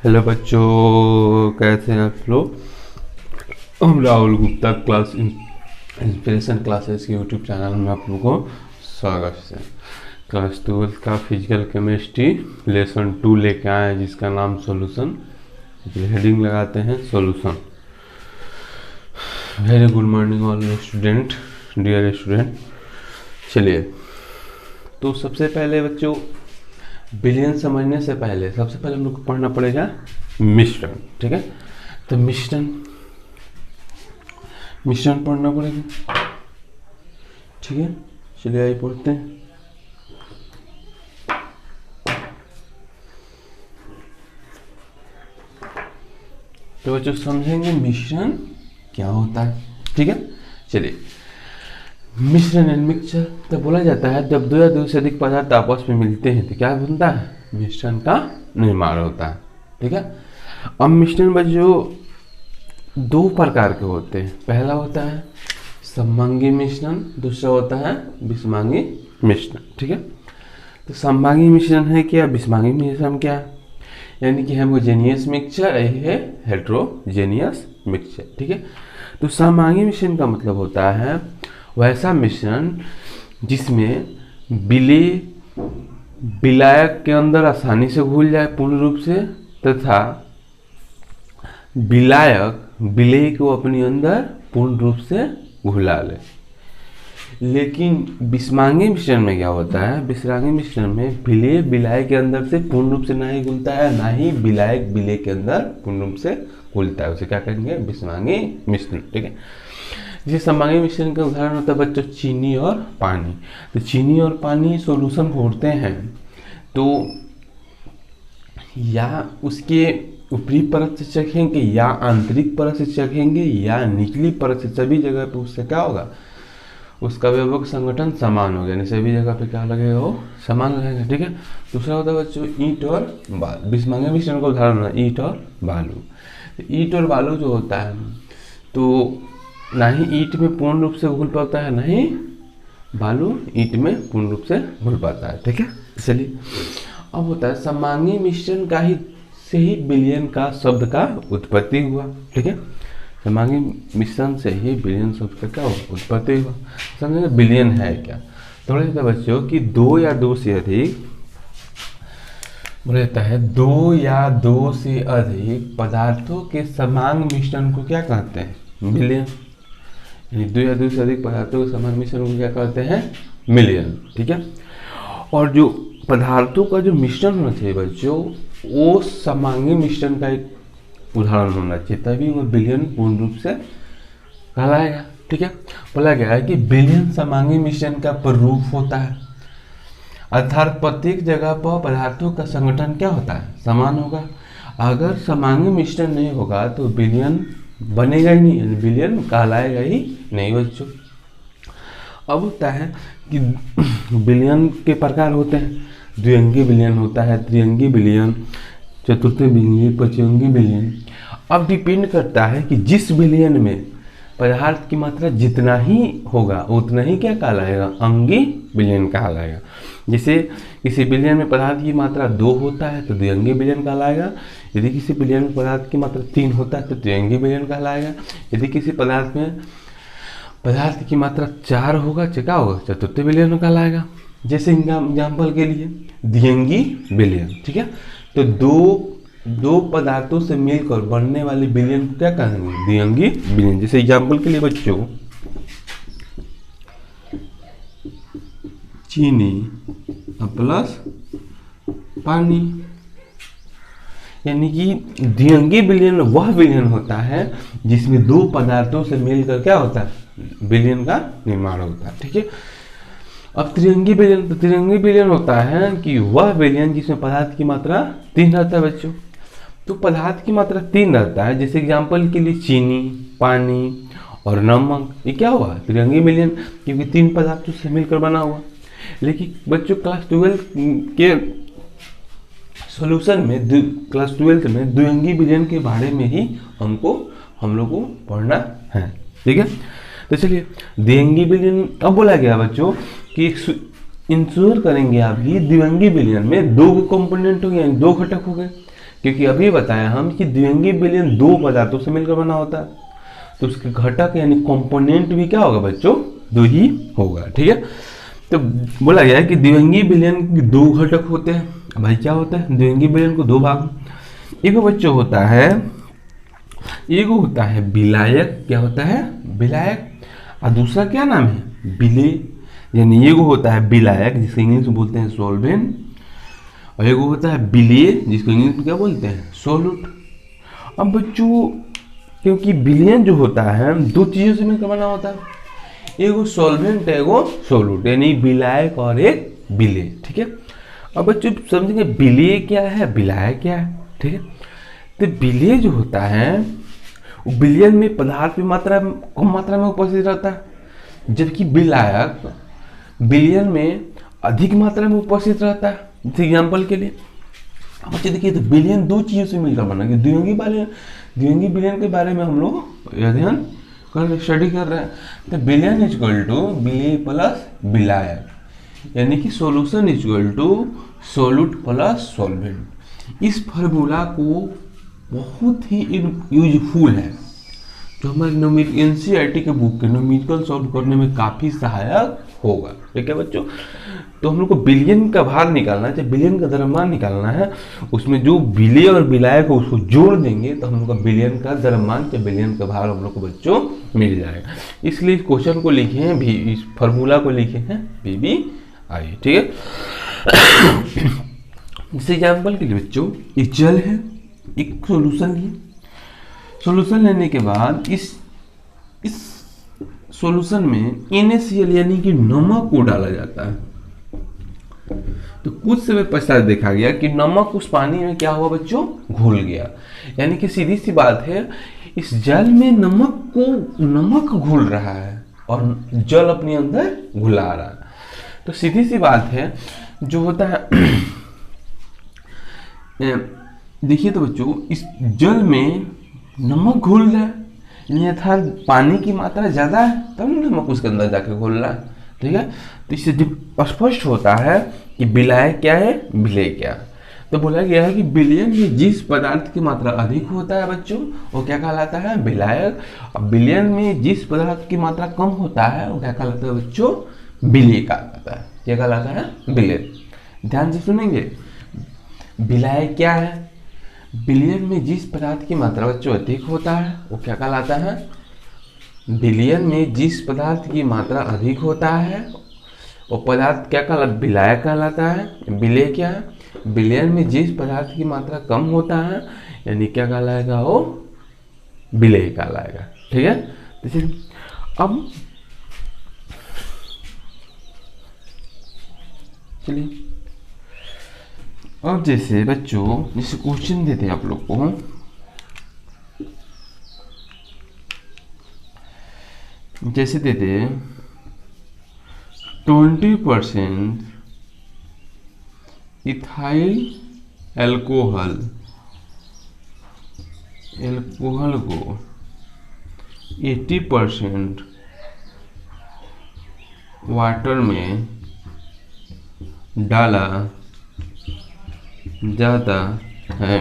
Hello बच्चों, कैसे हैं आप लोग। हम Rahul Gupta class inspiration classes के यूट्यूब चैनल में आप लोगों को स्वागत है। क्लास 12 का फिजिकल केमिस्ट्री लेसन 2 लेके आए हैं, जिसका नाम सॉल्यूशन। हेडिंग लगाते हैं solution. Very good morning all student, dear student. चलिए, तो सबसे पहले बच्चों विलयन समझने से पहले सबसे पहले हम लोग को पढ़ना पड़ेगा मिश्रण। ठीक है, तो मिश्रण पढ़ना पड़ेगा। ठीक है, चलिए आइए पढ़ते हैं। तो बच्चों समझेंगे मिश्रण क्या होता है। ठीक है, चलिए। मिश्रण एंड मिक्सचर तो बोला जाता है जब दो या दो से अधिक पदार्थ आपस में मिलते हैं तो क्या बनता है, मिश्रण का निर्माण होता है। ठीक है, अब मिश्रण बच्चों दो प्रकार के होते हैं। पहला होता है सममांगी मिश्रण, दूसरा होता है विषमांगी मिश्रण। ठीक है, तो सममांगी मिश्रण है क्या, विषमांगी मिश्रण क्या है, यानी कि होमोजेनियस मिक्सचर, यही है हेट्रोजेनियस मिक्सचर। ठीक है, तो सममांगी मिश्रण का मतलब होता है वैसा मिश्रण जिसमें विलायक के अंदर आसानी से घुल जाए पूर्ण रूप से, तथा विलेय को अपने अंदर पूर्ण रूप से घुला ले। लेकिन विषमांगी मिश्रण में क्या होता है, विषमांगी मिश्रण में विलायक के अंदर से पूर्ण रूप से ना ही घुलता है, ना ही विलायक विलेय के अंदर पूर्ण रूप से घुलता है। उसे क्या कहेंगे, विषमांगी मिश्रण। ठीक है, जैसे सममांगी मिश्रण का उदाहरण होता है बच्चों चीनी और पानी। तो चीनी और पानी सॉल्यूशन घोरते हैं तो या उसके ऊपरी परत से चखेंगे या आंतरिक परत से चखेंगे या निचली परत से, सभी जगह पे उससे क्या होगा, उसका विभव संगठन समान होगा, यानी सभी जगह पे क्या लगेगा, वो समान लगेगा। ठीक है, दूसरा होता है बच्चों ईंट और बालू। विषमांगी मिश्रण का उदाहरण है ईंट और बालू। तो ईंट और बालू जो होता है तो ना ही ईंट में पूर्ण रूप से घुल पाता है, ना ही बालू ईंट में पूर्ण रूप से घुल पाता है। ठीक है, चलिए अब होता है सममांगी मिश्रण का ही से ही विलयन का शब्द का उत्पत्ति हुआ। ठीक है, सममांगी मिश्रण से ही विलयन शब्द का क्या उत्पत्ति हुआ। समझे विलयन है क्या, तो बोला जाता है बच्चों कि दो या दो से अधिक, बोला जाता है दो या दो से अधिक पदार्थों के समांग मिश्रण को क्या कहते हैं, विलयन। यानी दो या दो से अधिक पदार्थों के समान मिश्रण को क्या कहते हैं, मिलयन। ठीक है, और जो पदार्थों का जो मिश्रण होना चाहिए बच्चों, वो सममांगी मिश्रण का एक उदाहरण होना चाहिए, तभी वो विलयन पूर्ण रूप से कहलाएगा। ठीक है, बोला गया है कि विलयन सममांगी मिश्रण का प्ररूप होता है, अर्थात प्रत्येक जगह पर पदार्थों का संगठन क्या होता है, समान होगा। अगर सममांगी मिश्रण नहीं होगा तो विलयन बनेगा ही नहीं, यानी विलयन कहलाएगा ही नहीं बच्चों। अब होता है कि विलयन के प्रकार होते हैं, द्विअंगी विलयन होता है, त्रिअंगी विलयन, चतुर्थी विलयन, पंचअंगी विलयन। अब डिपेंड करता है कि जिस विलयन में पदार्थ की मात्रा जितना ही होगा उतना ही क्या कहलाएगा, अंगी विलयन कहलाएगा। जैसे किसी विलयन में पदार्थ की मात्रा 2 होता है तो द्विअंगी विलयन कहलाएगा। यदि किसी विलयन में पदार्थ की मात्रा 3 होता है तो त्रिअंगी विलयन कहलाएगा। यदि किसी पदार्थ में पदार्थ की मात्रा 4 होगा तो क्या होगा, चतुर्थी विलयन कहलाएगा। जैसे एग्जाम्पल के लिए द्विअंगी विलयन। ठीक है, तो दो पदार्थों से मिलकर बनने वाले विलयन को क्या कहेंगे, द्विअंगी विलयन। जैसे एग्जाम्पल के लिए बच्चों चीनी प्लस पानी, यानी कि द्विअंगी विलयन वह विलयन होता है जिसमें दो पदार्थों से मिलकर क्या होता है, विलयन का निर्माण होता है। ठीक है, अब त्रिअंगी विलयन, तो त्रिअंगी विलयन होता है कि वह विलयन जिसमें पदार्थ की मात्रा 3 रहता है बच्चों। तो पदार्थ की मात्रा 3 रहता है, जैसे एग्जाम्पल के लिए चीनी, पानी और नमक, ये क्या हुआ, त्रिअंगी विलयन, क्योंकि 3 पदार्थों से मिलकर बना हुआ। लेकिन बच्चों क्लास 12 के सॉल्यूशन में, क्लास 12 में द्विअंगी विलयन के बारे में ही हम लोग को पढ़ना है। ठीक है, तो चलिए द्विअंगी विलयन अब बोला गया बच्चों कि इंश्योर करेंगे आप कि द्विअंगी विलयन में 2 कंपोनेंट हो गए, 2 घटक हो गए। क्योंकि अभी बताया हम कि द्विअंगी विलयन दो पदार्थों से मिलकर बना होता है, तो उसके घटक यानी कंपोनेंट भी क्या होगा बच्चों, दो ही होगा। ठीक है, तो बोला गया है कि द्विअंगी विलयन के दो घटक होते हैं। भाई क्या होता है द्विअंगी विलयन को दो भाग, एक बच्चों होता है, एक होता है विलायक, क्या होता है विलायक, और दूसरा क्या नाम है विलेय। यानी एक होता है विलायक जिसको इंग्लिश में बोलते हैं सॉल्वेंट, और एक होता है विलेय जिसको इंग्लिश में क्या बोलते हैं सॉल्यूट। अब बच्चों क्योंकि विलयन जो होता है दो चीजों से मिलकर बना होता है, एगो सॉल्वेंट है एगो सॉल्यूट, यानी विलायक और एक विलेय। ठीक है, अब बच्चों समझेंगे विलेय क्या है विलायक क्या है। ठीक है, तो विलेय जो होता है वो विलयन में पदार्थ की मात्रा कम मात्रा में उपस्थित रहता है, जबकि विलायक विलयन में अधिक मात्रा में उपस्थित रहता है। जैसे एग्जाम्पल के लिए बच्चे देखिए, तो विलयन दो चीजों से मिलकर बना, द्विअंगी विलयन के बारे में हम लोग अध्ययन स्टडी कर रहे हैं। तो विलयन इज इक्वल टू विलेय प्लस विलायक, यानी कि solution is equal to solute plus solvent. इस फार्मूला को बहुत ही यूजफुल है, जो हमारे एनसीईआरटी के बुक के न्यूमेरिकल सॉल्व करने में काफ़ी सहायक होगा। ठीक है बच्चों, तो हम लोग को विलयन का भार निकालना है, विलयन का द्रव्यमान निकालना है, उसमें जो विलेय और विलायक हो उसको जोड़ देंगे तो हम लोग का विलयन का द्रव्यमान या विलयन का भार हम लोग को बच्चों मिल जाएगा। इसलिए इस क्वेश्चन को लिखे हैं भी, इस फार्मूला को लिखे हैं PBI। ठीक है, जैसे एग्जाम्पल के लिए बच्चों एक जल है, एक सॉल्यूशन है, सॉल्यूशन लेने के बाद इस सॉल्यूशन में NaCl यानी कि नमक को डाला जाता है। तो कुछ समय पश्चात देखा गया कि नमक उस पानी में क्या हुआ बच्चों, घुल गया। यानी कि सीधी सी बात है, इस जल में नमक घुल रहा है और जल अपने अंदर घुला रहा है। तो सीधी सी बात है जो होता है देखिए, तो बच्चों इस जल में नमक घुल रहा है, अर्थात पानी की मात्रा ज़्यादा है तब नमक उसके अंदर जाके घुल रहा है। ठीक है, तो इससे जब स्पष्ट होता है कि विलायक क्या है विलेय क्या है, तो बोला गया है कि विलयन में जिस पदार्थ की मात्रा अधिक होता है बच्चों वो क्या कहलाता है विलायक, और विलयन में जिस पदार्थ की मात्रा कम होता है वो क्या कहलाता है बच्चों विलेय कहलाता है। क्या कहलाता है विलेय। ध्यान से सुनेंगे, विलायक क्या है, विलयन में जिस पदार्थ की मात्रा बच्चों अधिक होता है वो क्या कहलाता है, विलयन में जिस पदार्थ की मात्रा अधिक होता है वो पदार्थ क्या कहलाता, विलायक कहलाता है। विलेय क्या है, विलयन में जिस पदार्थ की मात्रा कम होता है यानी क्या कहलाएगा वो विलेय कहलाएगा। ठीक है, तो अब चलिए, अब जैसे बच्चों जैसे क्वेश्चन देते हैं आप लोग को, जैसे देते 20% इथाइल एल्कोहल को 80% वाटर में डाला जाता है।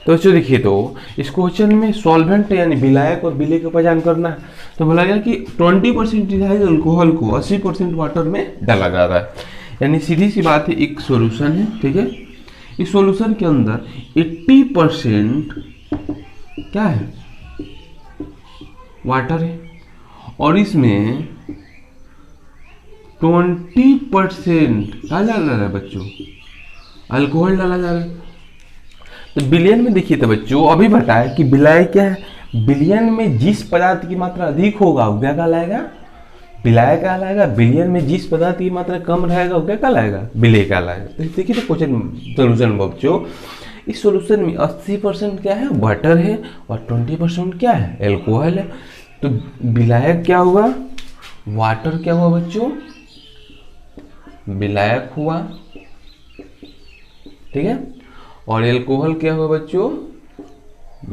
तो बच्चों देखिए, तो इस क्वेश्चन में सॉल्वेंट यानी विलायक और विलेय का पहचान करना है। तो बोला गया कि 20% इथाइल अल्कोहल को 80% वाटर में डाला जा रहा है, यानी सीधी सी बात है एक सॉल्यूशन है। ठीक है, इस सॉल्यूशन के अंदर 80% क्या है वाटर है और इसमें 20% क्या डाला जा रहा है बच्चों, अल्कोहल डाला जा रहा है। तो विलयन में देखिए, तो बच्चों अभी बताया कि विलायक क्या है, विलयन में जिस पदार्थ की मात्रा अधिक होगा वो क्या कहलाएगा विलायक कहलाएगा, विलयन में जिस पदार्थ की मात्रा कम रहेगा वो क्या कहलाएगा विलेय कहलाएगा। तो देखिए, तो क्वेश्चन सोल्यूशन बच्चों, इस सोल्यूशन में 80% क्या है वाटर है और 20% क्या है एल्कोहल है। तो विलायक क्या हुआ, वाटर क्या हुआ बच्चों, विलायक हुआ। ठीक है, और एल्कोहल क्या हुआ बच्चों,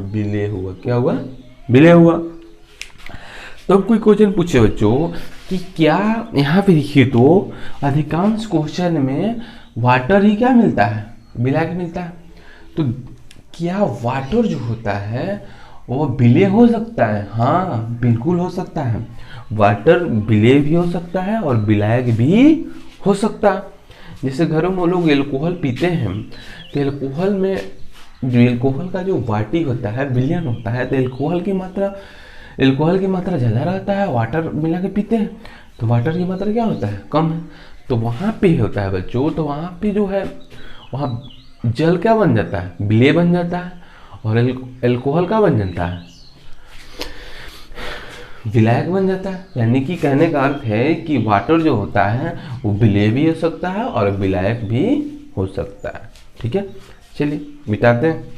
विलेय हुआ। क्या हुआ, विलेय हुआ। तो अब कोई क्वेश्चन पूछे बच्चों कि क्या, यहाँ पे देखिए तो अधिकांश क्वेश्चन में वाटर ही क्या मिलता है, विलायक मिलता है। तो क्या वाटर जो होता है वो विलेय हो सकता है? हाँ बिल्कुल हो सकता है। वाटर विलेय भी हो सकता है और विलायक भी हो सकता है। जैसे घरों में लोग एल्कोहल पीते हैं, तो एल्कोहल में जो एल्कोहल का जो वाटी होता है विलयन होता है, तो एल्कोहल की मात्रा ज़्यादा रहता है, वाटर मिला के पीते हैं तो वाटर की मात्रा क्या होता है? कम है। तो वहाँ पे होता है बच्चों, तो वहाँ पे जो है वहाँ जल क्या बन जाता है? विलेय बन जाता है। और एल्कोहल का बन जाता है? विलायक बन जाता है। यानी कि कहने का अर्थ है कि वाटर जो होता है वो विलेय भी हो सकता है और विलायक भी हो सकता है। ठीक है, चलिए मिटाते हैं।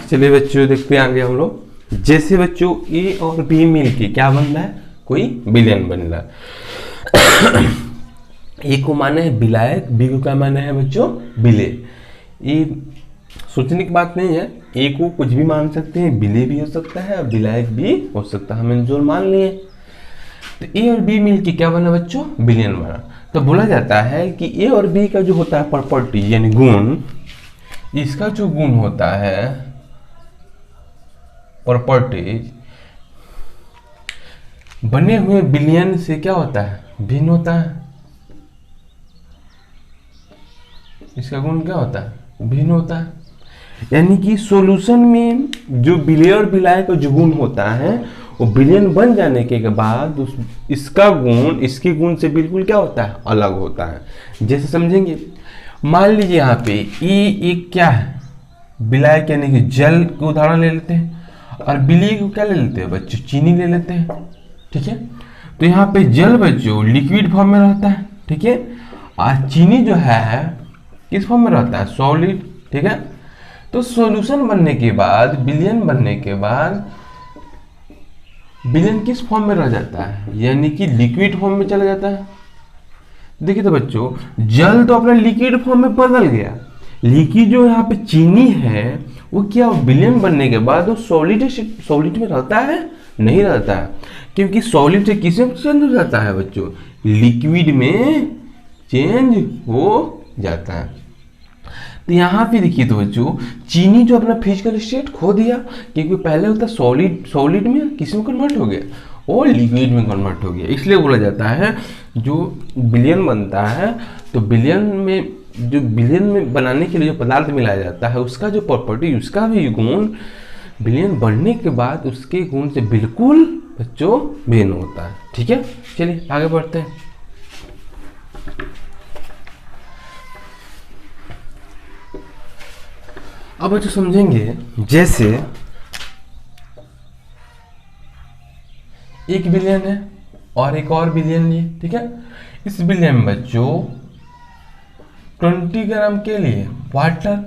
चलिए बच्चों देखते हैं आगे हम लोग। जैसे बच्चों ए और बी मिलके क्या बन रहा है? कोई विलयन बन रहा है। ए को माने है विलायक, बी को क्या माने है बच्चों? विलेय। ये सोचने की बात नहीं है, ए को कुछ भी मान सकते हैं, विलेय भी हो सकता है और विलायक भी हो सकता है, हमने जो मान लिए। तो ए और बी मिलके क्या बना बच्चों? विलयन बना। तो बोला जाता है कि ए और बी का जो होता है प्रॉपर्टी यानी गुण, इसका जो गुण होता है प्रॉपर्टीज बने हुए विलयन से क्या होता है? भिन्न होता है। इसका गुण क्या होता है? भिन्न होता है। यानी कि सॉल्यूशन में जो विलेय और विलायक का जो गुण होता है वो विलयन बन जाने के बाद इसका गुण इसके गुण से बिल्कुल क्या होता है? अलग होता है। जैसे समझेंगे, मान लीजिए यहाँ पे एक क्या है? विलायक यानी कि जल का उदाहरण ले लेते हैं, और विलेय को क्या ले लेते हैं बच्चों? चीनी ले लेते हैं। ठीक है, तो यहाँ पे जल बच्चों लिक्विड फॉर्म में रहता है। ठीक है, और चीनी जो है किस फॉर्म में रहता है? सॉलिड। ठीक है, तो सॉल्यूशन बनने के बाद, विलयन बनने के बाद विलयन किस फॉर्म में रह जाता है? यानी कि लिक्विड फॉर्म में चला जाता है। देखिए तो बच्चों, जल तो अपना लिक्विड फॉर्म में बदल गया, लेकिन जो यहाँ पे चीनी है वो क्या विलयन बनने के बाद वो सॉलिड में रहता है? नहीं रहता है, क्योंकि सॉलिड से किस में चेंज हो जाता है बच्चों? लिक्विड में चेंज हो जाता है। तो यहाँ पे देखिए तो बच्चों, चीनी जो अपना फिजिकल स्टेट खो दिया, क्योंकि पहले होता सॉलिड में किस में कन्वर्ट हो गया? और लिक्विड में कन्वर्ट हो गया। इसलिए बोला जाता है जो विलयन बनता है, तो विलयन में बनाने के लिए जो पदार्थ मिलाया जाता है उसका जो प्रॉपर्टी, उसका भी गुण विलयन बनने के बाद उसके गुण से बिल्कुल बच्चों भिन्न होता है। ठीक है, चलिए आगे बढ़ते हैं। अब बच्चों समझेंगे, जैसे एक विलयन है और एक और विलयन लिए। ठीक है, इस विलयन में बच्चों 20 ग्राम के लिए वाटर,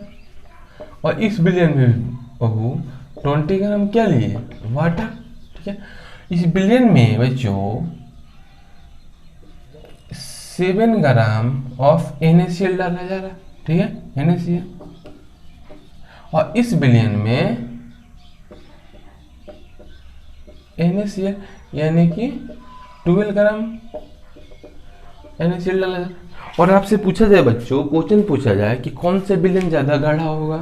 और इस विलयन में बहू 20 ग्राम क्या लिए? वाटर। ठीक है, इस विलयन में बच्चों 7 ग्राम ऑफ NaCl डाला जा रहा है। ठीक है, NaCl, और इस विलयन में NaCl यानी कि 12 ग्राम NaCl डाला जाए। और आपसे पूछा जाए बच्चों, क्वेश्चन पूछा जाए कि कौन सा विलयन ज़्यादा गाढ़ा होगा,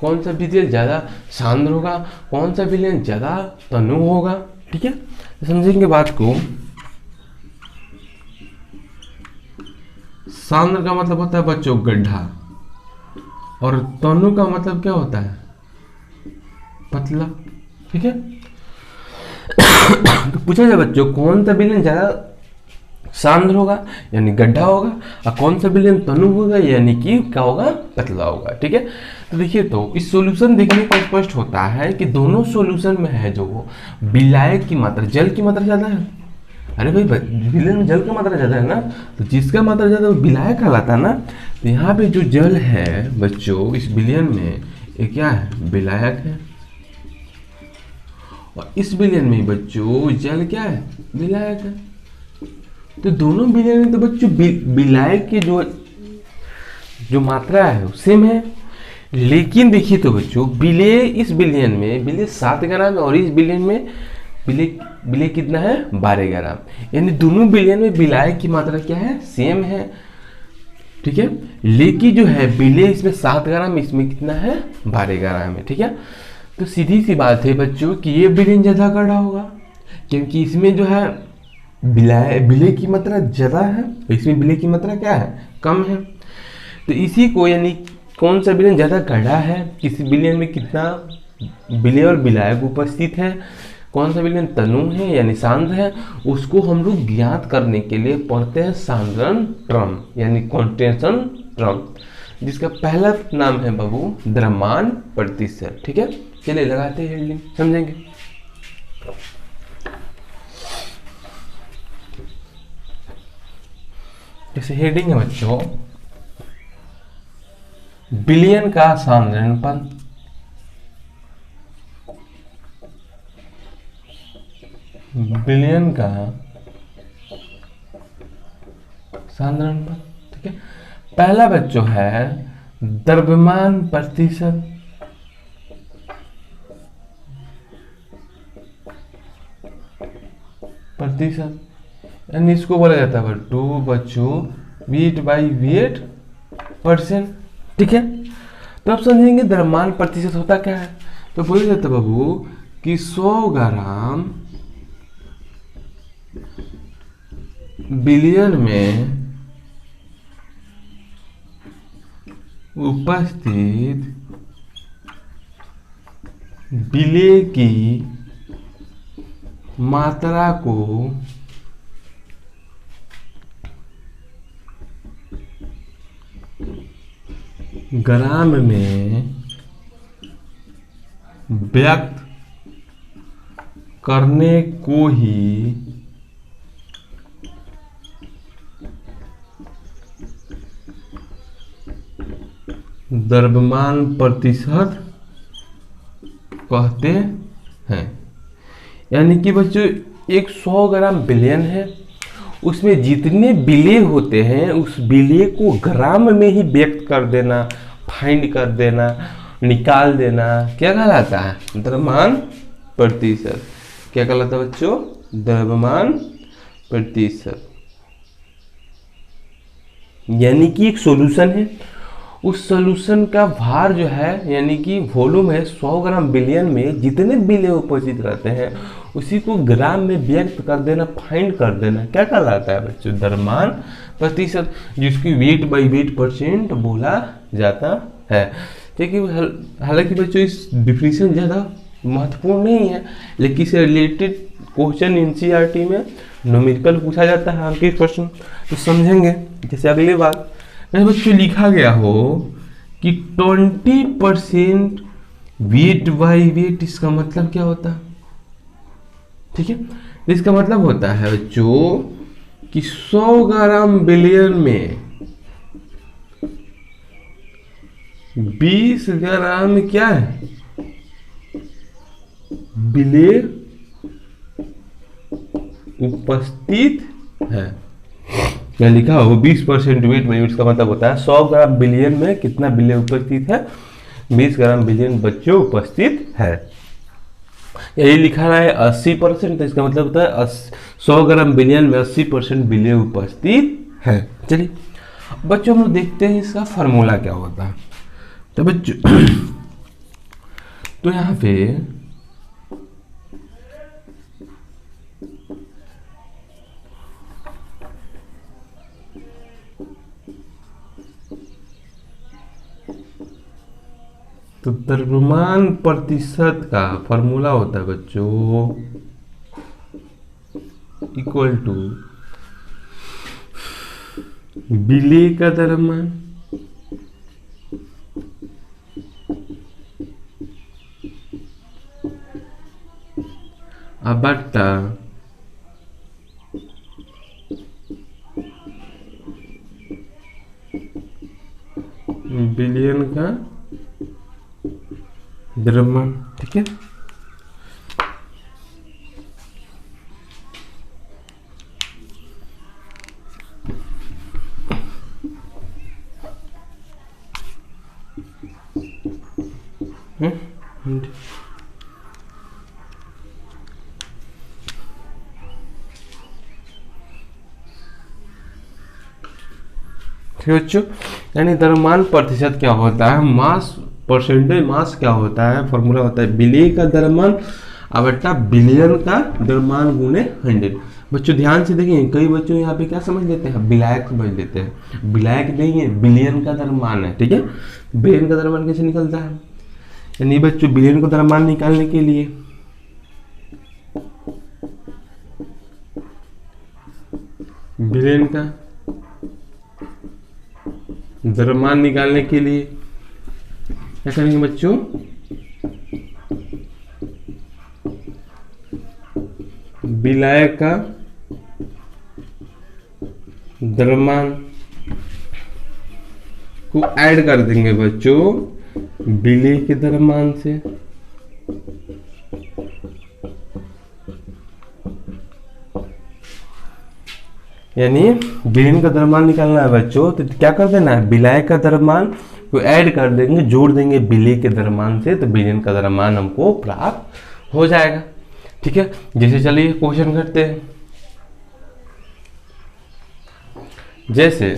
कौन सा विलयन ज़्यादा सांद्र होगा, कौन सा विलयन ज़्यादा तनु होगा। ठीक है, तो समझेंगे बात को। सांद्र का मतलब होता है बच्चों गड्ढा, और तनु का मतलब क्या होता है? पतला। ठीक है, तो पूछा जाए बच्चों कौन सा विलयन ज्यादा सांद्र होगा यानी गड्ढा होगा, और कौन सा विलयन तनु होगा यानी कि क्या होगा? पतला होगा। ठीक है, तो देखिए तो इस सॉल्यूशन देखने पर स्पष्ट होता है कि दोनों सॉल्यूशन में है जो विलायक की मात्रा, जल की मात्रा ज्यादा है। अरे भाई विलयन में जल की मात्रा ज्यादा है ना, तो जिसका मात्रा ज्यादा वो विलायक कहलाता है ना। तो यहाँ पे जो जल है बच्चों इस विलयन में ये क्या है? विलायक है, और इस विलयन में बच्चों जल क्या है? विलायक है। तो दोनों विलयन में तो बच्चों विलायक की जो मात्रा है सेम है, लेकिन देखिए तो बच्चों विलेय इस विलयन में 7 ग्राम और इस विलयन में विलेय कितना है 12 ग्राम, यानी दोनों विलयन में विलायक की मात्रा क्या है सेम है। ठीक है, लेकिन जो है विलेय इसमें 7 ग्राम, इसमें कितना है 12 ग्राम है। ठीक है, तो सीधी सी बात है बच्चों कि ये विलयन ज़्यादा कड़ा होगा, क्योंकि इसमें जो है विलेय की मात्रा ज़्यादा है, इसमें विलेय की मात्रा क्या है कम है। तो इसी को यानी कौन सा विलयन ज़्यादा कड़ा है, किसी विलयन में कितना विलेय और विलायक उपस्थित है, कौन सा विलयन तनु है यानी सांद्र है, उसको हम लोग ज्ञात करने के लिए पढ़ते हैं सांद्रण क्रम यानी कॉन्सेंट्रेशन क्रम, जिसका पहला नाम है बाबू द्रव्यमान प्रतिशत। ठीक है, चलिए लगाते हैं हेडिंग, समझेंगे। जैसे हेडिंग है बच्चों विलयन का सांद्रणपन, विलयन का सांद्रणपन। ठीक है, पहला बच्चों है द्रव्यमान प्रतिशत, यानी इसको बोला जाता है टू बच्चों वेट बाई वेट परसेंट। ठीक है, तो आप समझेंगे द्रव्यमान प्रतिशत होता क्या है, तो बोला जाता है बाबू कि 100 ग्राम विलयन में उपस्थित विलेय की मात्रा को ग्राम में व्यक्त करने को ही द्रव्यमान प्रतिशत कहते हैं। यानी कि बच्चों एक 100 ग्राम विलयन है, उसमें जितने विलेय होते हैं उस विलेय को ग्राम में ही व्यक्त कर देना, फाइंड कर देना, निकाल देना, क्या कहलाता है द्रव्यमान प्रतिशत। क्या कहलाता है बच्चों द्रव्यमान प्रतिशत। यानी कि एक सॉल्यूशन है, उस सॉल्यूशन का भार जो है यानी कि वॉल्यूम है 100 ग्राम विलयन में जितने विलेय उपस्थित रहते हैं उसी को ग्राम में व्यक्त कर देना, फाइंड कर देना, क्या कहलाता है बच्चों द्रव्यमान प्रतिशत, जिसकी वेट बाई वेट परसेंट बोला जाता है। ठीक है, हालांकि बच्चों इस डिफिनीशन ज़्यादा महत्वपूर्ण नहीं है, लेकिन इससे रिलेटेड क्वेश्चन एनसीईआरटी में न्यूमेरिकल पूछा जाता है अंकित क्वेश्चन, तो समझेंगे। जैसे अगली बात बच्चों लिखा गया हो कि 20% वेट बाई वेट, इसका मतलब क्या होता है। ठीक है, इसका मतलब होता है बच्चों कि 100 ग्राम विलयन में 20 ग्राम क्या है विलेय उपस्थित है। क्या लिखा हो 20% वेट बाई वेट, इसका मतलब होता है 100 ग्राम विलयन में कितना विलेय उपस्थित है 20 ग्राम विलयन बच्चों उपस्थित है। यही लिखा रहा है 80%, तो इसका मतलब होता है 100 ग्राम विलयन में 80% विलेय उपस्थित है। चलिए बच्चों हम लोग देखते हैं इसका फार्मूला क्या होता है। तो बच्चों तो यहाँ पे तो द्रव्यमान प्रतिशत का फॉर्मूला होता है बच्चों इक्वल टू विलेय का द्रव्यमान बट्टा विलयन का द्रव्यमान। ठीक है, ठीक है बच्चों। यानी द्रव्यमान प्रतिशत क्या होता है, मास परसेंटेज मास क्या होता है, फॉर्मूला होता है विलेय का द्रव्यमान बट्टा बिलियन का द्रव्यमान गुणे 100। बच्चों ध्यान से देखिए, कई बच्चों यहाँ पे क्या समझ लेते हैं, विलायक समझ लेते हैं, विलायक नहीं है, बिलियन का द्रव्यमान है। ठीक है, बिलियन का द्रव्यमान कैसे निकलता है, यानी बच्चों बिलियन का द्रव्यमान निकालने के लिए बिलियन का द्रव्यमान निकालने के लिए क्या करेंगे बच्चों, विलायक का द्रव्यमान को ऐड कर देंगे बच्चों विलेय के द्रव्यमान से। यानी विलेय का द्रव्यमान निकालना है बच्चों, तो क्या कर देना है, विलायक का द्रव्यमान को ऐड कर देंगे, जोड़ देंगे विलेय के द्रव्यमान से, तो विलेय का द्रव्यमान हमको प्राप्त हो जाएगा। ठीक है, जैसे चलिए क्वेश्चन करते हैं। जैसे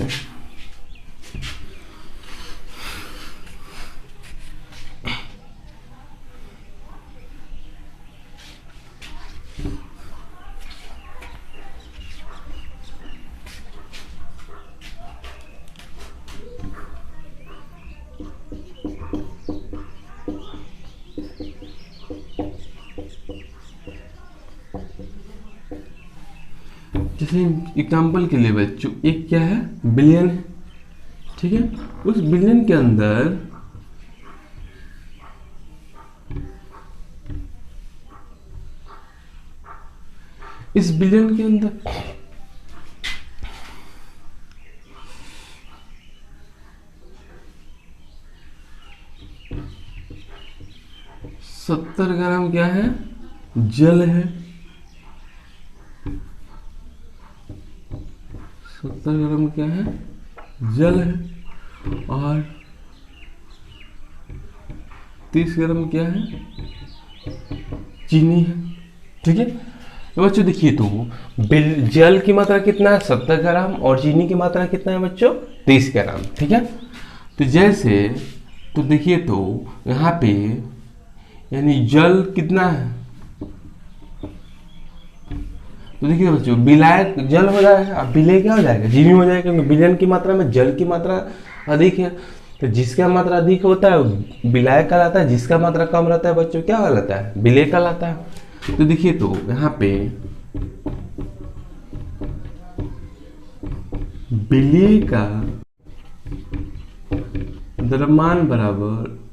जैसे एग्जाम्पल के लिए बच्चों, एक क्या है, बिलियन है। ठीक है, उस बिलियन के अंदर इस बिलियन के अंदर 70 ग्राम क्या है, जल है। 70 ग्राम क्या है, जल है। और 30 ग्राम क्या है, चीनी है। ठीक है, तो बच्चों देखिए, तो जल की मात्रा कितना है, 70 ग्राम, और चीनी की मात्रा कितना है बच्चों, 30 ग्राम। ठीक है, तो जैसे तो देखिए, तो यहाँ पे यानी जल कितना है, तो देखिए बच्चों विलायक जल हो जाएगा, अब विलेय क्या हो जाएगा, चीनी हो जाएगा, क्योंकि विलयन की मात्रा में जल की मात्रा अधिक है। तो जिसका मात्रा अधिक होता है विलायक कहलाता है, जिसका मात्रा कम रहता है बच्चों क्या कहलाता है, विलेय कहलाता है। तो देखिए, तो यहाँ पे विलेय का द्रव्यमान बराबर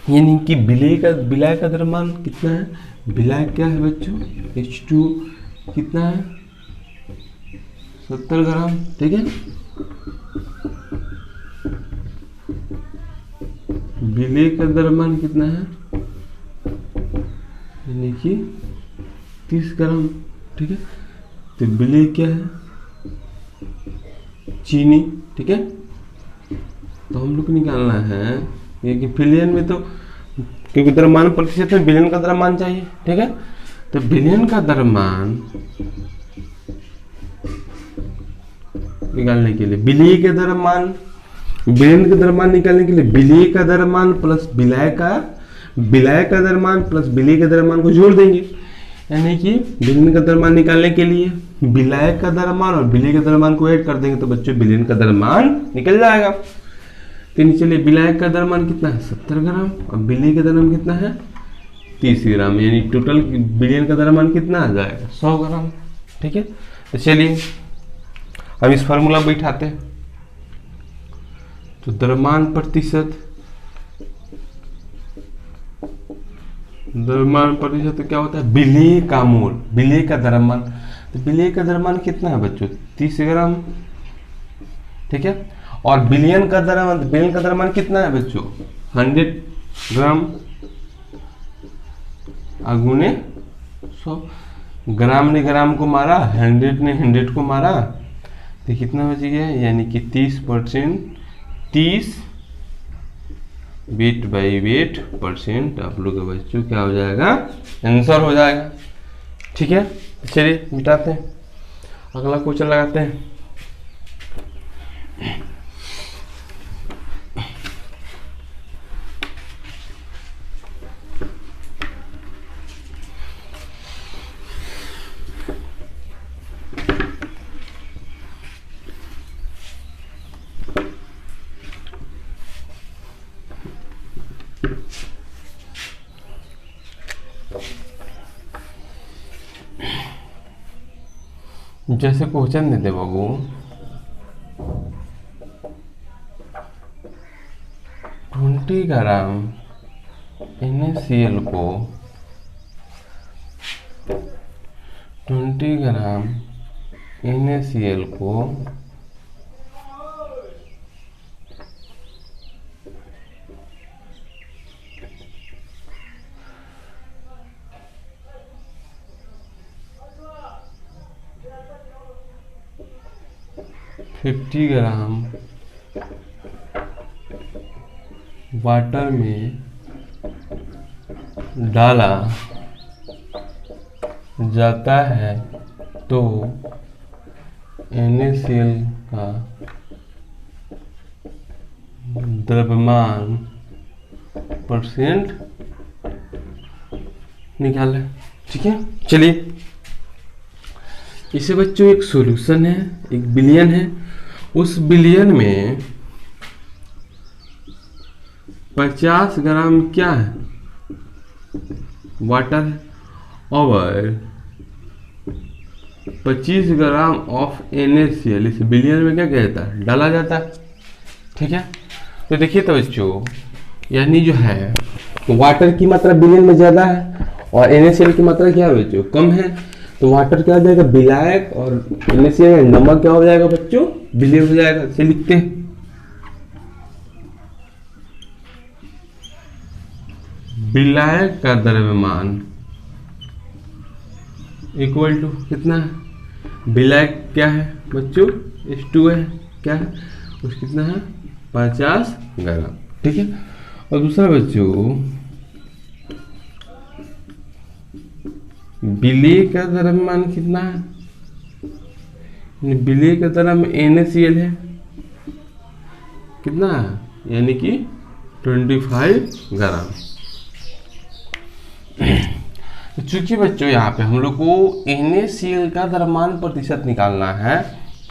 यानी कि विलेय का द्रव्यमान कितना है, विलायक क्या है बच्चों, H2 कितना है, 70 ग्राम। ठीक है, विलेय का द्रव्यमान कितना है, यानी कि 30 ग्राम। ठीक है, तो विलेय क्या है, चीनी। ठीक है, तो हम लोग को निकालना है कि बिलियन में, तो क्योंकि द्रव्यमान प्रतिशत में बिलियन का द्रव्यमान चाहिए। ठीक है, तो बिलियन का द्रव्यमान निकालने के लिए विलेय के द्रव्यमान, बिलियन का द्रव्यमान निकालने के लिए विलेय का द्रव्यमान प्लस विलाय का द्रव्यमान प्लस विलेय के द्रव्यमान को जोड़ देंगे। यानी कि बिलियन का द्रव्यमान निकालने के लिए विलायक का द्रव्यमान और विलेय का द्रव्यमान को ऐड कर देंगे, तो बच्चों बिलियन का द्रव्यमान निकल जाएगा। तो नीचे विलायक का द्रव्यमान कितना है, 70 ग्राम, और विलेय का द्रव्यमान कितना है, 30 ग्राम, यानी टोटल बिलियन का द्रव्यमान कितना आ जाएगा, 100 ग्राम। ठीक है, तो चलिए अब इस फार्मूला बैठाते हैं। तो द्रव्यमान प्रतिशत क्या होता है, विलेय का मोल, विलेय का द्रव्यमान। तो विलेय का द्रव्यमान कितना है बच्चों, 30 ग्राम। ठीक है, और बिलियन का द्रव्यमान कितना है बच्चों, 100 ग्राम गुने 100। ग्राम ने ग्राम को मारा, 100 ने 100 को मारा, तो कितना बच गया, यानी कि 30%, 30 वेट बाई वेट परसेंट आप लोग का बच्चों क्या हो जाएगा, आंसर हो जाएगा। ठीक है, चलिए मिटाते हैं, अगला क्वेश्चन लगाते हैं। जैसे क्वेश्चन देते बाबू, 20 ग्राम NaCl को 20 ग्राम NaCl को 50 ग्राम वाटर में डाला जाता है तो NaCl का द्रव्यमान परसेंट निकालें। ठीक है, चलिए इसे बच्चों एक सॉल्यूशन है, एक बिलियन है, उस बिलियन में 50 ग्राम क्या है, वाटर है, और 25 ग्राम ऑफ NaCl इस बिलियन में क्या कहता है, डाला जाता है। ठीक है, तो देखिए तो बच्चों, यानी जो है वाटर की मात्रा बिलियन में ज़्यादा है और NaCl की मात्रा क्या है बच्चों, कम है, तो वाटर क्या हो जाएगा, विलायक, और NaCl नमक क्या हो जाएगा बच्चों, विलय हो जाएगा। इसे लिखते हैं, विलायक का द्रव्यमान इक्वल टू कितना है, विलायक क्या है बच्चों, H2 है, क्या है उस कितना है, 50 ग्राम। ठीक है, और दूसरा बच्चों, विलय का द्रव्यमान कितना है, विलय का द्रव्यमान NaCl है, कितना है, यानी कि 25 ग्राम। चूंकि बच्चों यहाँ पे हम लोग को NaCl का द्रव्यमान प्रतिशत निकालना है,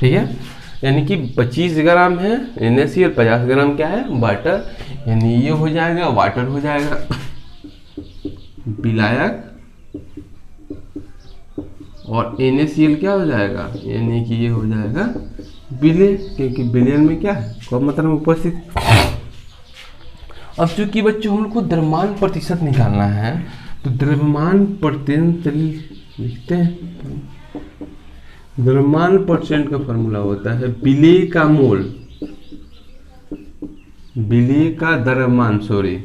ठीक है, यानी कि 25 ग्राम है NaCl, 50 ग्राम क्या है, वाटर, यानी ये हो जाएगा वाटर हो जाएगा विलायक, और NaCl क्या हो जाएगा, यानी कि ये हो जाएगा विलय, क्योंकि विलयन में क्या है, कम मात्रा में उपस्थित। अब चूंकि बच्चों हम लोग को द्रव्यमान प्रतिशत निकालना है, तो द्रव्यमान प्रतिशत चलिए लिखते हैं। द्रव्यमान परसेंट का फॉर्मूला होता है विलय का मोल, विलय का द्रव्यमान सॉरी,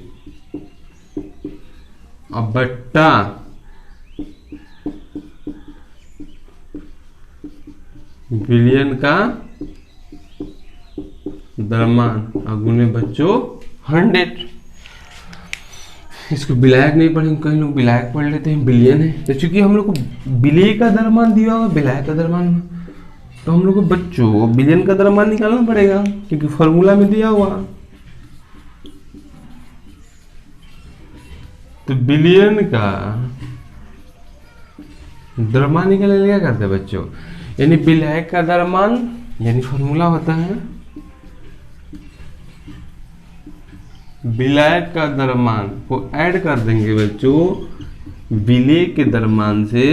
अब बट्टा विलयन का द्रव्यमान, अगुने बच्चों 100। इसको विलायक नहीं पढ़ेंगे, कई लोग विलायक पढ़ लेते हैं, बिलियन है, तो चूंकि हम लोग को विलय का द्रव्यमान दिया हुआ विलायक का द्रव्यमान, तो हम लोग को बच्चों बिलियन का द्रव्यमान निकालना पड़ेगा, क्योंकि फॉर्मूला में दिया हुआ। तो बिलियन का द्रव्यमान निकालने के लिए क्या करते हैं बच्चों, यानी विलायक का द्रव्यमान, यानी फॉर्मूला होता है विलायक का द्रव्यमान को ऐड कर देंगे बच्चों विलय के द्रव्यमान से,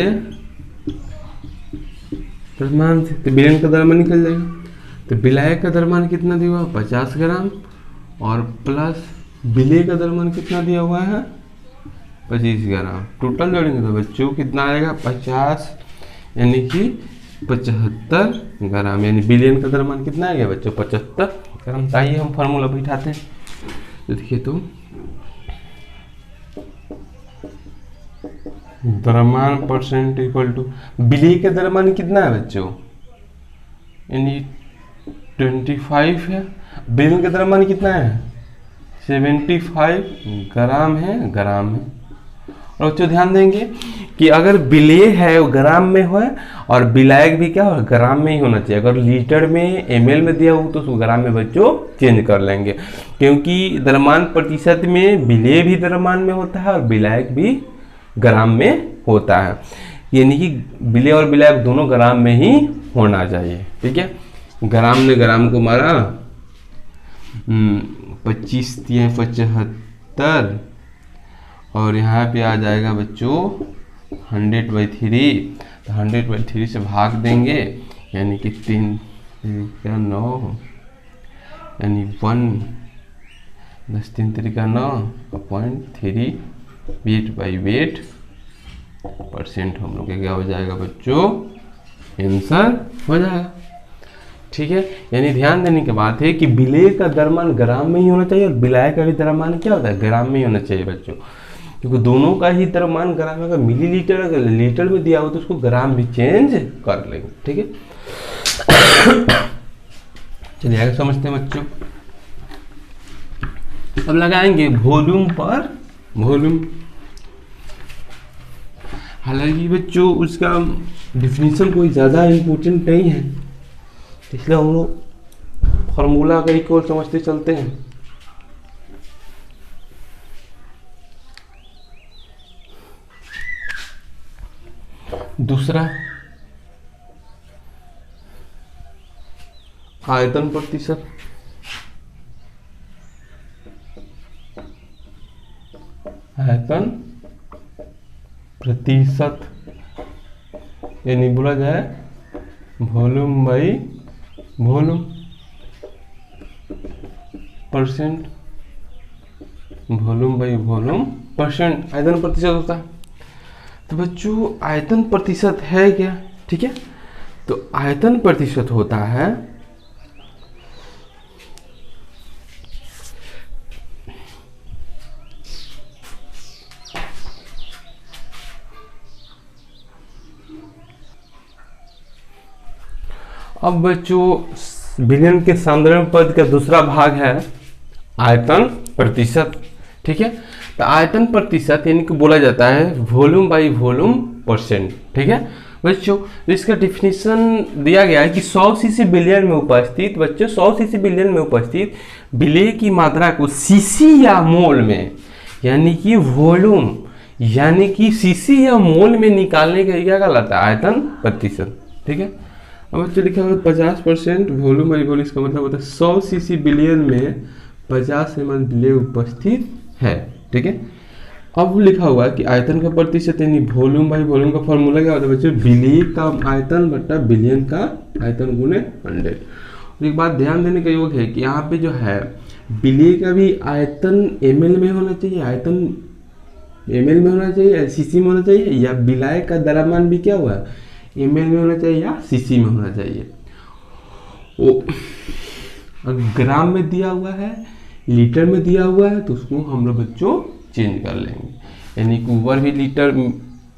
तो विलयन का द्रव्यमान निकल जाएगा। तो विलायक का द्रव्यमान कितना दिया हुआ, 50 ग्राम, और प्लस विलय का द्रव्यमान कितना दिया हुआ है, 25 ग्राम, टोटल जोड़ेंगे तो बच्चों कितना आएगा, 50, यानी कि 75 ग्राम, यानी बिलियन का द्रव्यमान कितना आ गया बच्चों, 75 ग्राम। आइए हम फार्मूला बैठाते हैं, तो देखिए तो द्रव्यमान परसेंट इक्वल टू विलेय का द्रव्यमान कितना है बच्चों, यानी 25 है। बेलन का द्रव्यमान कितना है, 75 ग्राम है। और बच्चों ध्यान देंगे कि अगर विलेय है वो ग्राम में हो और विलायक भी क्या हो, ग्राम में ही होना चाहिए। अगर लीटर में ml में दिया हो तो उसको ग्राम में बच्चों चेंज कर लेंगे, क्योंकि द्रव्यमान प्रतिशत में विलेय भी द्रव्यमान में होता है और विलायक भी ग्राम में होता है, यानी कि विलेय और विलायक दोनों ग्राम में ही होना चाहिए। ठीक है, ग्राम ने ग्राम को मारा 25 × 75 और यहाँ पे आ जाएगा बच्चों 100/3, तो 100/3 से भाग देंगे, यानी कि 3 × 9 यानी 1 10 3 × 9/3 weight/weight परसेंट हम लोग क्या हो जाएगा बच्चों, आंसर हो जाएगा। ठीक है, यानी ध्यान देने की बात है कि विलेय का द्रव्यमान ग्राम में ही होना चाहिए और विलायक का भी द्रव्यमान क्या होता है, ग्राम में ही होना चाहिए बच्चों, क्योंकि दोनों का ही द्रव्यमान ग्राम में, अगर मिलीलीटर अगर लीटर में दिया हो तो उसको ग्राम भी चेंज कर लेंगे। ठीक है, चलिए आगे समझते हैं बच्चों। अब लगाएंगे वॉल्यूम पर वॉल्यूम। हालांकि बच्चों उसका डिफिनीशन कोई ज़्यादा इम्पोर्टेंट नहीं है, इसलिए हम लोग फॉर्मूला का एक और समझते चलते हैं। दूसरा आयतन प्रतिशत। आयतन प्रतिशत यानी बोला जाए volume by volume percent, volume by volume percent आयतन प्रतिशत होता है। तो बच्चों आयतन प्रतिशत है क्या, ठीक है, तो आयतन प्रतिशत होता है अब बच्चों विलयन के साधारण पद का दूसरा भाग है आयतन प्रतिशत। ठीक है, तो आयतन प्रतिशत यानी कि बोला जाता है वॉल्यूम बाई वॉल्यूम परसेंट। ठीक है बच्चों, तो इसका डिफिनीशन दिया गया है कि 100 सीसी बिलियन में उपस्थित बच्चों 100 सीसी बिलियन में उपस्थित विलेय की मात्रा को सीसी या मोल में यानी कि वॉल्यूम यानी कि सीसी या मोल में निकालने का क्या कहलाता है, आयतन प्रतिशत। ठीक है, अब बच्चों लिखा हुआ 50% वॉल्यूम बाई वॉल्यूम, इसका मतलब होता है 100 सीसी बिलियन में 50 ml विलेय उपस्थित है। ठीक है, अब लिखा हुआ है कि आयतन का प्रतिशत यानी वॉल्यूम बाई वॉल्यूम का फॉर्मूला क्या होता है बच्चों, विलेय का आयतन बटा बिलियन का आयतन गुणे 100। और एक बात ध्यान देने का योग है कि यहाँ पे जो है विलेय का भी आयतन ml में होना चाहिए, आयतन ml में होना चाहिए, सीसी में होना चाहिए, या विलायक का द्रव्यमान भी क्या हुआ ml में होना चाहिए या सीसी में होना चाहिए। वो ग्राम में दिया हुआ है, लीटर में दिया हुआ है, तो उसको हम लोग बच्चों चेंज कर लेंगे, यानी कि ऊपर भी लीटर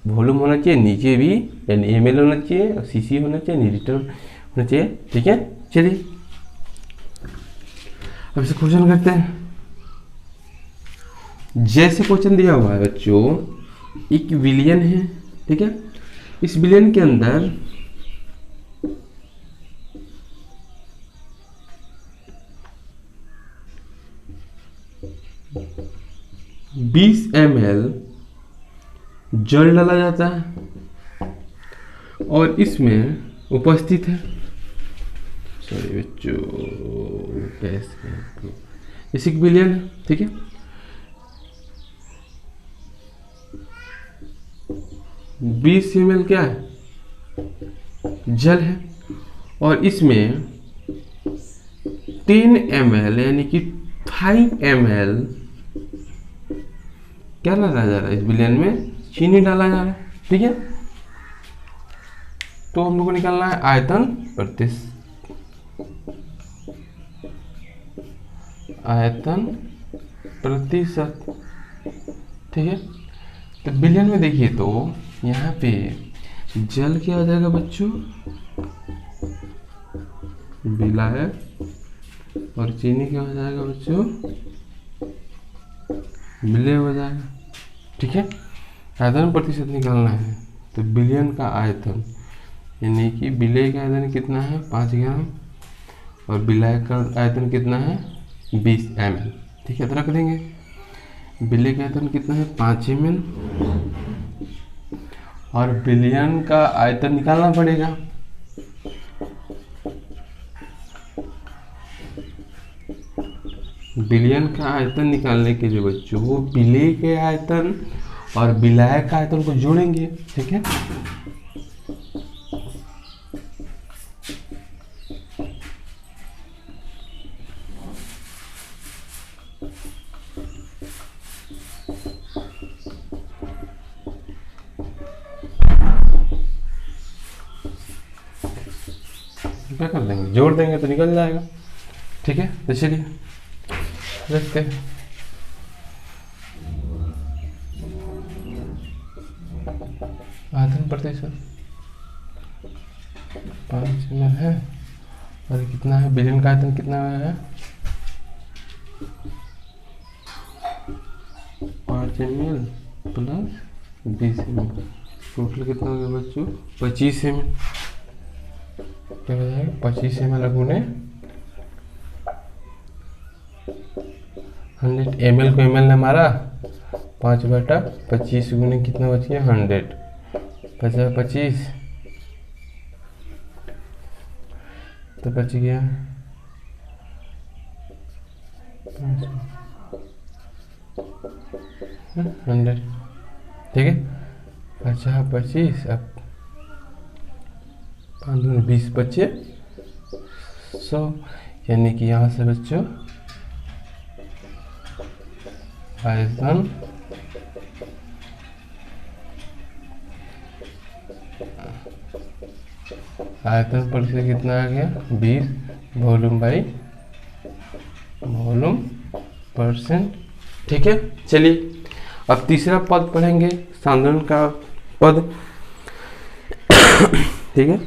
वॉल्यूम होना चाहिए, नीचे भी यानी ml होना चाहिए और सीसी होना चाहिए, लीटर होना चाहिए। ठीक है, चलिए अब इसे क्वेश्चन करते हैं। जैसे क्वेश्चन दिया हुआ है बच्चों, एक विलियन है। ठीक है, इस विलियन के अंदर बीस ml जल डाला जाता है और इसमें उपस्थित है, सॉरी बच्चों कैसे, इसी विलियन है। ठीक है, 20 ml क्या है, जल है, और इसमें 3 ml यानी कि 5 ml क्या डाला जा रहा है, इस विलियन में चीनी डाला जा रहा है। ठीक है, तो हम लोग को निकालना है आयतन प्रतिशत, आयतन प्रतिशत। ठीक है, तो विलियन में देखिए तो यहाँ पे जल क्या हो जाएगा बच्चों, विलायक, और चीनी क्या हो जाएगा बच्चों, विलेय हो जाएगा। ठीक है, आयतन प्रतिशत निकालना है तो विलयन का आयतन यानी कि विलेय का आयतन कितना है 5 ग्राम और विलायक का आयतन कितना है 20 ml। ठीक है, तो रख देंगे। विलेय का आयतन कितना है 5 ml और विलयन का आयतन निकालना पड़ेगा। विलयन का आयतन निकालने के लिए बच्चों वो विलेय के आयतन और विलायक का आयतन को जोड़ेंगे। ठीक है, क्या कर देंगे, जोड़ देंगे तो निकल जाएगा। ठीक है, तो चलिए देखते हैं। आयतन प्रतिशत 5 ml है और कितना है, विलयन का आयतन कितना है 5 ml प्लस 20 ml, टोटल कितना हो गया बच्चों 25 ml। क्या हो जाएगा 25 ml गुने 100 ml को ml ने मारा 5/25 गुने कितना बच गया 100, 50/25 तो बच गया 100। ठीक है, 50/25 अब 5 दूनी 20 बचे 100, यानी कि यहाँ से बच्चों आयतन प्रतिशत कितना आ गया 20 वॉल्यूम बाई वॉल्यूम परसेंट। ठीक है, चलिए अब तीसरा पद पढ़ेंगे, सांद्रण का पद। ठीक है,